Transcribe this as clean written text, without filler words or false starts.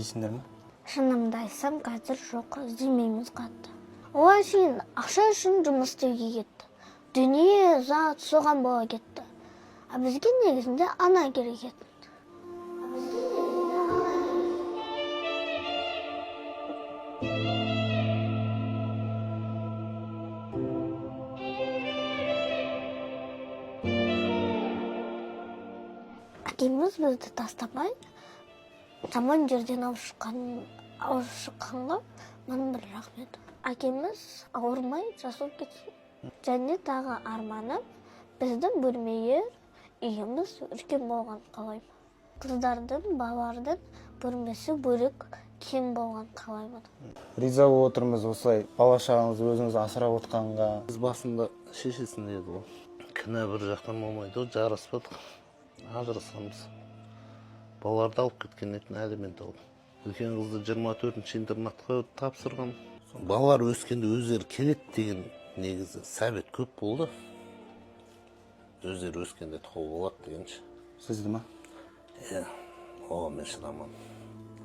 іздейсіңдер ме? Шынымды айтсам, қазір жоқ, іздемейміз қатты. Оған шейін ақша үшін жұмыс істеуге кетті. Дүние, зат соған бола кетті. А бізге негізінде ана керек еді. Әкеміз бізді тастамай, жаман жерден алып шыққанға мың бір рахмет. Әкеміз ауырмай жасап кетсін. Және тағы арманым біздің бөлмеге үйіміз үлкен болған қалаймын. Қыздардың, балалардың бөлмесі бөлек кең болған қалаймын. Риза болып отырмыз осылай бала шағаңызды өзіңіз асырап отқанға. Біз басында шешесін еді ғой. Кінә бір жақтан болмайды, жараспадық. Ажырасқанбыз. Балаларды алып кеткен етін алимент алды. Үлкен қызды 24-ші интернатқа тапсырған. Балалар өскенде өздері келеді деген негізі сәбет көп болды. Өздері өскенде тұқыл болады дегенше. Сізді ма? Оған мен шыдамадым.